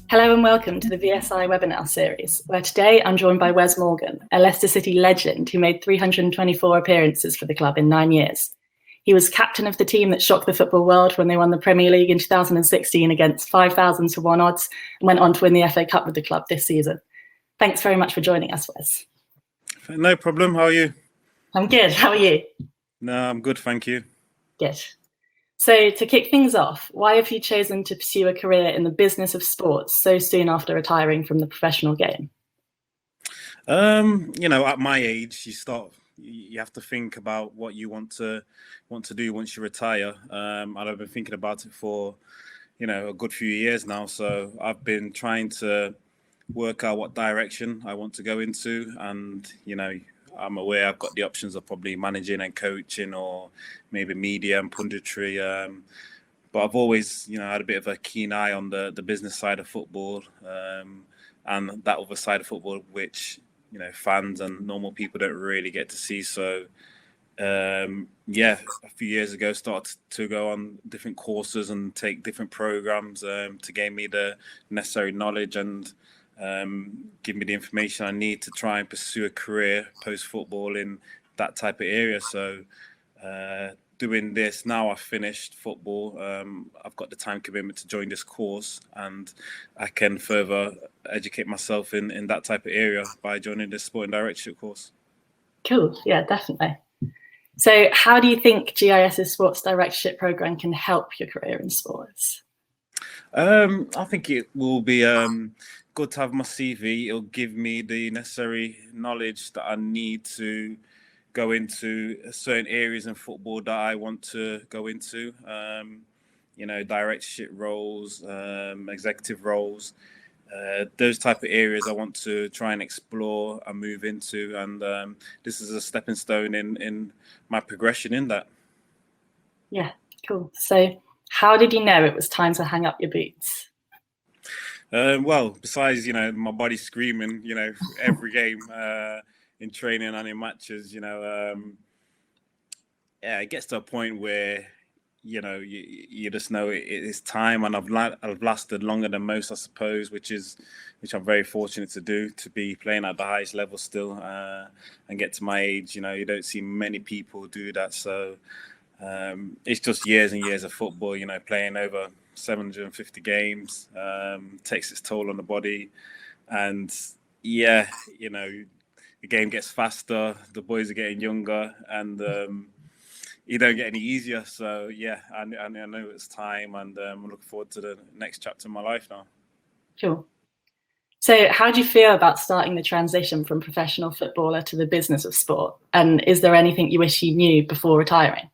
Hello and welcome to the VSI Webinar Series, where today I'm joined by Wes Morgan, a Leicester City legend who made 324 appearances for the club in 9 years. He was captain of the team that shocked the football world when they won the Premier League in 2016 against 5,000 to 1 odds and went on to win the FA Cup with the club this season. Thanks very much for joining us, Wes. No problem. How are you? I'm good. How are you? No, I'm good, thank you. Good. So to kick things off, why have you chosen to pursue a career in the business of sports so soon after retiring from the professional game? At my age, you have to think about what you want to do once you retire. I've been thinking about it for, a good few years now. So I've been trying to work out what direction I want to go into, and I'm aware I've got the options of probably managing and coaching, or maybe media and punditry. But I've always, had a bit of a keen eye on the business side of football, and that other side of football, which fans and normal people don't really get to see. So, a few years ago, started to go on different courses and take different programs to gain me the necessary knowledge and give me the information I need to try and pursue a career post-football in that type of area. So doing this now, I've finished football. I've got the time commitment to join this course, and I can further educate myself in that type of area by joining this Sporting Directorship course. Cool. Yeah, definitely. So how do you think GIS's Sports Directorship program can help your career in sports? I think it will be good to have my CV. It'll give me the necessary knowledge that I need to go into certain areas in football that I want to go into. Directorship roles, executive roles, those type of areas I want to try and explore and move into. And this is a stepping stone in my progression in that. Yeah, cool. So how did you know it was time to hang up your boots? Well, besides, my body screaming, every game in training and in matches, it gets to a point where, you just know it is time, and I've lasted longer than most, I suppose, which I'm very fortunate to do, to be playing at the highest level still and get to my age. You don't see many people do that. So it's just years and years of football, playing over 750 games, takes its toll on the body. And the game gets faster, the boys are getting younger, and you don't get any easier. So I know it's time, and I'm looking forward to the next chapter in my life now. Cool. So how do you feel about starting the transition from professional footballer to the business of sport? And is there anything you wish you knew before retiring?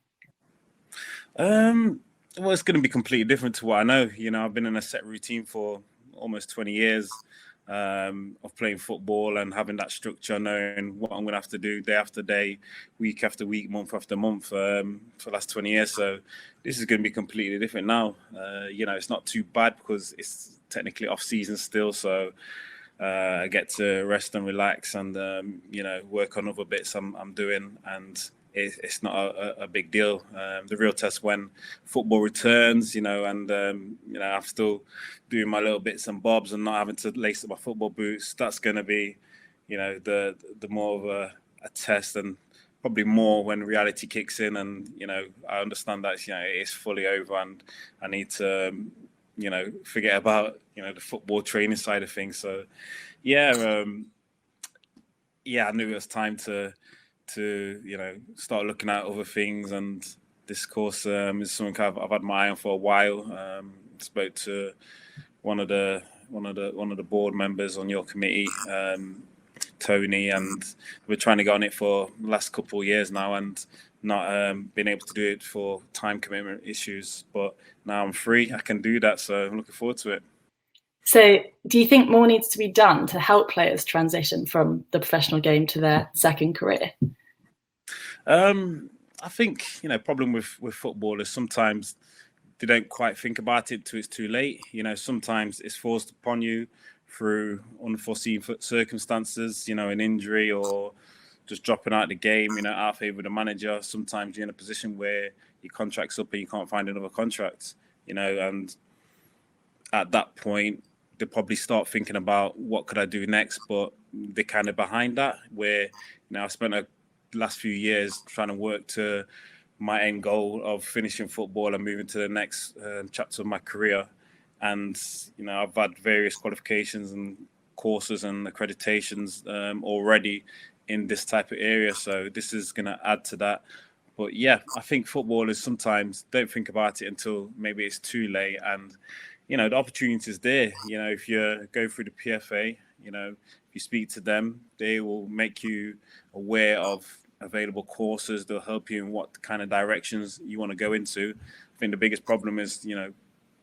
Well, it's going to be completely different to what I know. I've been in a set routine for almost 20 years of playing football and having that structure, knowing what I'm going to have to do day after day, week after week, month after month for the last 20 years. So this is going to be completely different now. It's not too bad because it's technically off season still. So I get to rest and relax and, work on other bits I'm doing, and it's not a big deal. The real test when football returns, and I'm still doing my little bits and bobs and not having to lace up my football boots. That's going to be, the more of a test, and probably more when reality kicks in. And I understand that it's fully over, and I need to forget about the football training side of things. So I knew it was time to start looking at other things, and this course is something I've had my eye on for a while. Spoke to one of the board members on your committee, Tony, and we're trying to get on it for the last couple of years now, and not been able to do it for time commitment issues. But now I'm free, I can do that, so I'm looking forward to it. So do you think more needs to be done to help players transition from the professional game to their second career? I think problem with football is sometimes they don't quite think about it till it's too late. Sometimes it's forced upon you through unforeseen circumstances, an injury or just dropping out of the game, out of favour with the manager. Sometimes you're in a position where your contract's up and you can't find another contract, and at that point they probably start thinking about what could I do next, but they're kind of behind that, where, I spent the last few years trying to work to my end goal of finishing football and moving to the next chapter of my career. And, I've had various qualifications and courses and accreditations already in this type of area. So this is going to add to that. But yeah, I think footballers sometimes don't think about it until maybe it's too late. And, the opportunity is there. If you go through the PFA, if you speak to them, they will make you aware of available courses. They'll help you in what kind of directions you want to go into. I think the biggest problem is,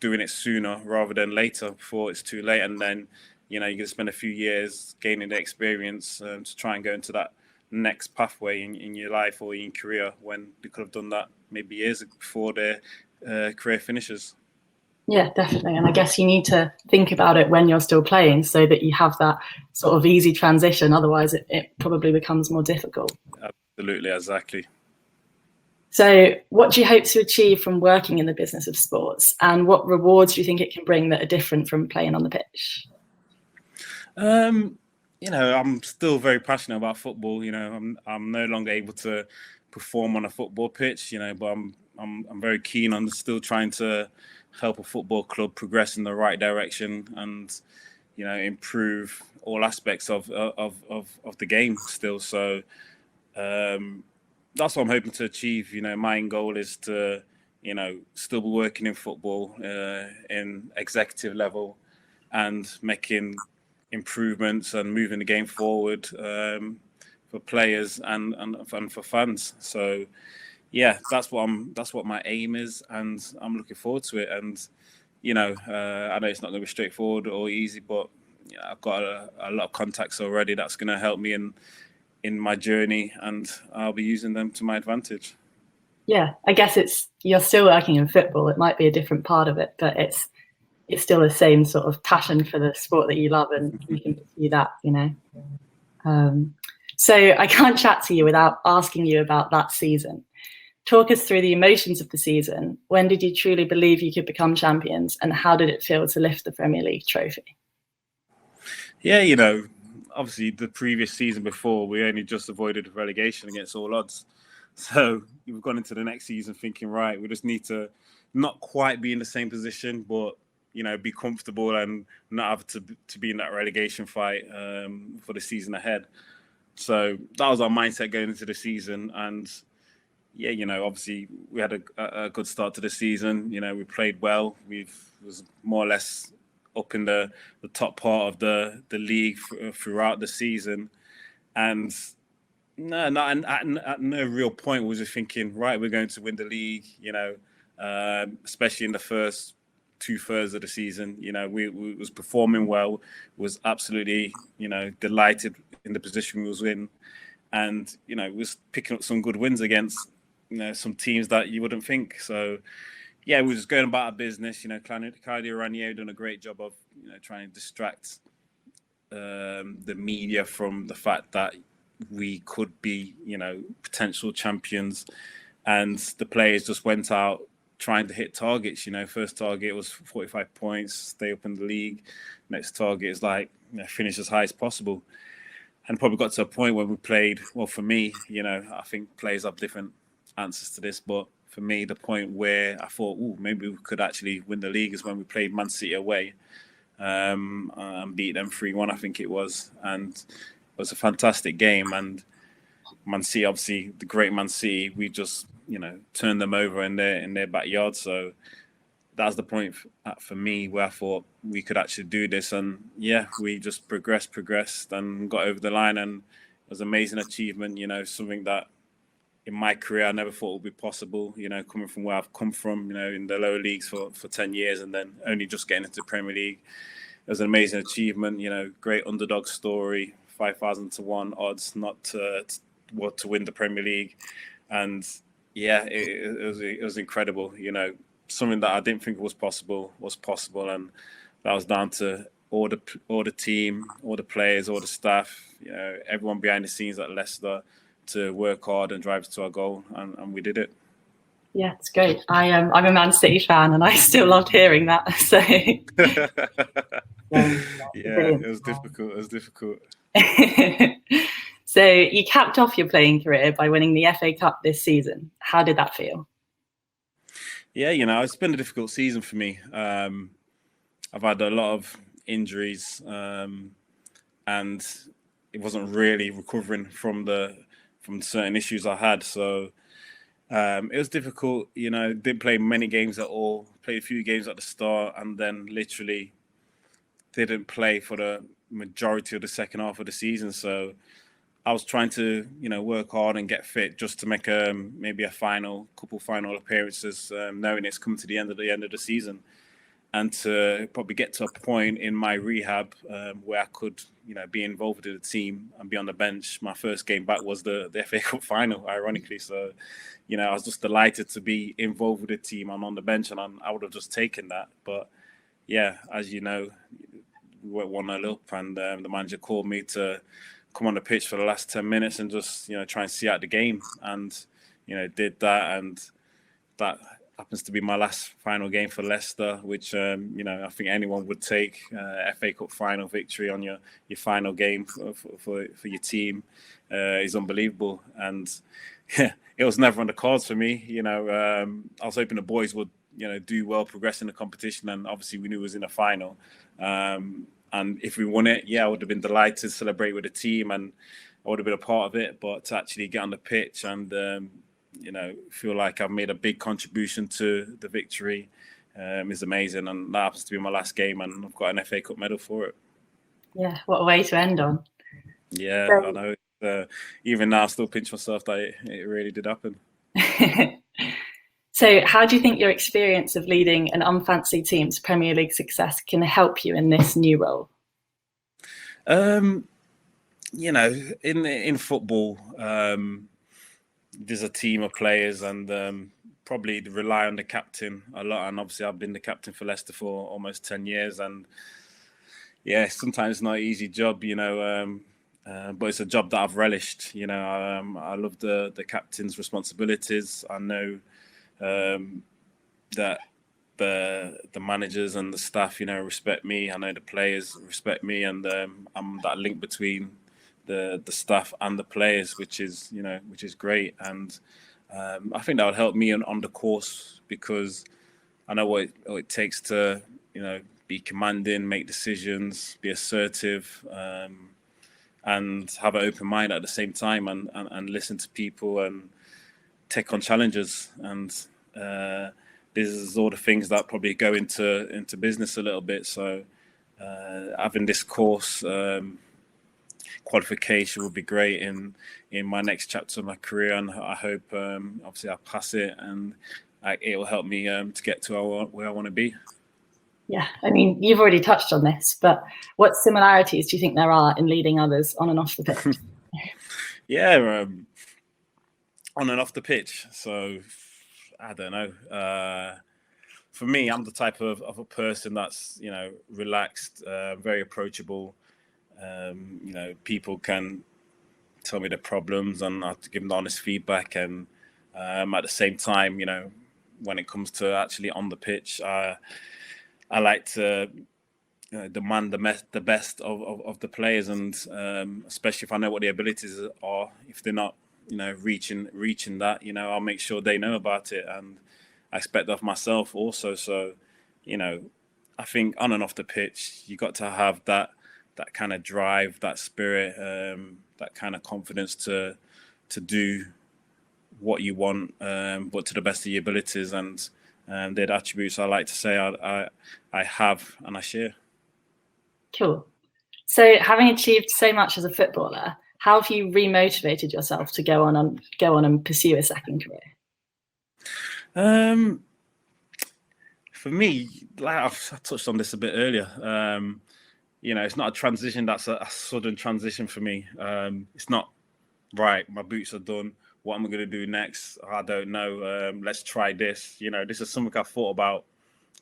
doing it sooner rather than later before it's too late. And then, you're going to spend a few years gaining the experience to try and go into that next pathway in your life or in your career, when you could have done that maybe years before their career finishes. Yeah, definitely. And I guess you need to think about it when you're still playing so that you have that sort of easy transition. Otherwise, it probably becomes more difficult. Absolutely, exactly. So what do you hope to achieve from working in the business of sports, and what rewards do you think it can bring that are different from playing on the pitch? I'm still very passionate about football. I'm no longer able to perform on a football pitch, but I'm very keen on still trying to help a football club progress in the right direction and, improve all aspects of the game still. So that's what I'm hoping to achieve. My end goal is to, still be working in football in executive level and making improvements and moving the game forward for players and for fans. So yeah, that's what my aim is, and I'm looking forward to it. And I know it's not going to be straightforward or easy, but I've got a lot of contacts already that's going to help me in my journey, and I'll be using them to my advantage. Yeah, I guess you're still working in football. It might be a different part of it, but it's still the same sort of passion for the sport that you love, and you can pursue that, So I can't chat to you without asking you about that season. Talk us through the emotions of the season. When did you truly believe you could become champions, and how did it feel to lift the Premier League trophy? Yeah, obviously the previous season before, we only just avoided relegation against all odds. So we've gone into the next season thinking, right, we just need to not quite be in the same position, but be comfortable and not have to be in that relegation fight for the season ahead. So that was our mindset going into the season. And yeah, obviously we had a good start to the season. We played well. We was more or less up in the top part of the league throughout the season. And at no real point was we thinking, right, we're going to win the league, especially in the first 2/3 of the season. We was performing well, was absolutely, delighted in the position we was in. And, we was picking up some good wins against, some teams that you wouldn't think. So, yeah, we was just going about our business. Claudio Ranieri done a great job of, trying to distract the media from the fact that we could be, potential champions. And the players just went out trying to hit targets. First target was 45 points, stay up in the league. Next target is finish as high as possible. And probably got to a point where we played, well, for me, I think players have different answers to this, but for me, the point where I thought, maybe we could actually win the league is when we played Man City away and beat them 3-1, I think it was. And it was a fantastic game. And Man City, obviously, the great Man City, we just, turned them over in their backyard. So that's the point for me where I thought we could actually do this. And yeah, we just progressed and got over the line. And it was an amazing achievement, something that in my career I never thought would be possible, coming from where I've come from, in the lower leagues for 10 years and then only just getting into the Premier League. It was an amazing achievement, great underdog story, 5,000 to 1 odds not to win the Premier League. And yeah, it was incredible, something that I didn't think was possible, and that was down to all the team, all the players, all the staff, everyone behind the scenes at Leicester to work hard and drive us to our goal, and we did it. Yeah, it's great. I'm a Man City fan, and I still loved hearing that. So Yeah, it was difficult. It was difficult. So you capped off your playing career by winning the FA Cup this season. How did that feel? Yeah, it's been a difficult season for me. I've had a lot of injuries, and it wasn't really recovering from certain issues I had. So it was difficult. Didn't play many games at all. Played a few games at the start, and then literally didn't play for the majority of the second half of the season. So I was trying to, work hard and get fit just to make maybe a couple final appearances, knowing it's come to the end of the season, and to probably get to a point in my rehab where I could, be involved with the team and be on the bench. My first game back was the FA Cup final, ironically. So, I was just delighted to be involved with the team. I'm on the bench, and I would have just taken that. But yeah, as you know, we went 1-0 up, and the manager called me to come on the pitch for the last 10 minutes and just, try and see out the game. And, did that. And that happens to be my last final game for Leicester, which, I think anyone would take. FA Cup final victory on your final game for your team is unbelievable. And yeah, it was never on the cards for me. I was hoping the boys would, do well, progress in the competition. And obviously we knew it was in the final. And if we won it, I would have been delighted to celebrate with the team, and I would have been a part of it. But to actually get on the pitch and, feel like I've made a big contribution to the victory is amazing. And that happens to be my last game, and I've got an FA Cup medal for it. Yeah, what a way to end on. Yeah, I know. Even now, I still pinch myself that it really did happen. So how do you think your experience of leading an unfancy team to Premier League success can help you in this new role? In football, there's a team of players, and probably rely on the captain a lot. And obviously I've been the captain for Leicester for almost 10 years. And yeah, sometimes it's not an easy job, but it's a job that I've relished. I love the captain's responsibilities. I know that the managers and the staff, respect me. I know the players respect me, and I'm that link between the staff and the players, which is great. And I think that would help me on the course, because I know what it takes to, be commanding, make decisions, be assertive, and have an open mind at the same time, and listen to people and take on challenges. And this is all the things that probably go into business a little bit. So having this course qualification would be great in my next chapter of my career, and I hope obviously I'll pass it, and it will help me to get to where I want to be. Yeah, I mean, you've already touched on this, but what similarities do you think there are in leading others on and off the pitch? Yeah, on and off the pitch. So I don't know. For me, I'm the type of a person that's, relaxed, very approachable. People can tell me their problems, and I have to give them honest feedback. And at the same time, when it comes to actually on the pitch, I like to demand the best of the players, and especially if I know what their abilities are. If they're not, reaching that, I'll make sure they know about it, and I expect that of myself also. So, I think on and off the pitch, you got to have that kind of drive, that spirit, that kind of confidence to do what you want, but to the best of your abilities. And they're the attributes I like to say I have and I share. Cool. So having achieved so much as a footballer, how have you remotivated yourself to go on and pursue a second career? For me, like I touched on this a bit earlier, it's not a transition that's a sudden transition for me. It's not, right, my boots are done, what am I going to do next? I don't know. Let's try this. This is something I've thought about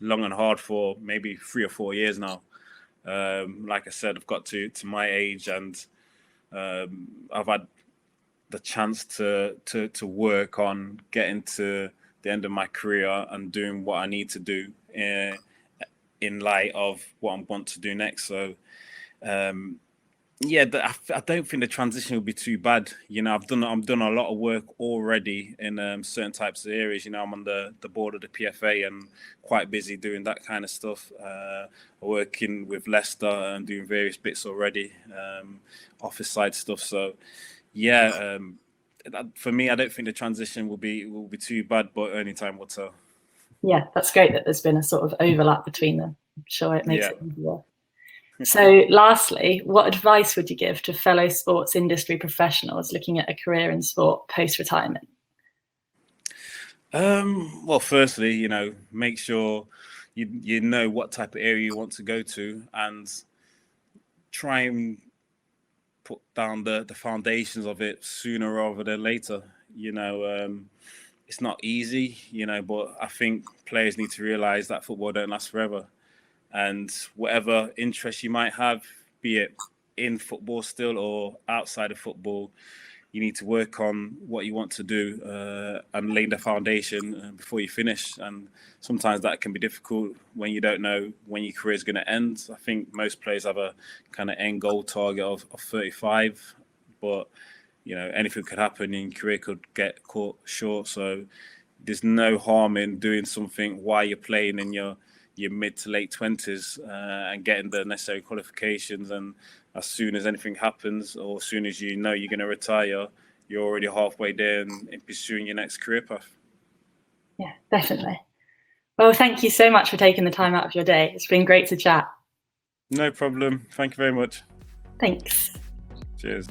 long and hard for maybe 3 or 4 years now. Like I said, I've got to my age, and I've had the chance to work on getting to the end of my career and doing what I need to do in in light of what I want to do next. So yeah, I don't think the transition will be too bad. You know, I've done a lot of work already in certain types of areas. You know, I'm on the board of the PFA and quite busy doing that kind of stuff. Working with Leicester and doing various bits already, office side stuff. So yeah, for me, I don't think the transition will be too bad, but only time will tell. Yeah, that's great that there's been a sort of overlap between them. I'm sure it makes it easier. So lastly, what advice would you give to fellow sports industry professionals looking at a career in sport post-retirement? Well, firstly, you know, make sure you know what type of area you want to go to, and try and put down the foundations of it sooner rather than later. You know, it's not easy, you know, but I think players need to realize that football don't last forever. And whatever interest you might have, be it in football still or outside of football, you need to work on what you want to do and lay the foundation before you finish. And sometimes that can be difficult when you don't know when your career is going to end. I think most players have a kind of end goal target of 35, but you know, anything could happen and your career could get caught short. So there's no harm in doing something while you're playing in your mid to late 20s and getting the necessary qualifications. And as soon as anything happens, or as soon as you know you're going to retire, you're already halfway there in pursuing your next career path. Yeah, definitely. Well, thank you so much for taking the time out of your day. It's been great to chat. No problem. Thank you very much. Thanks. Cheers.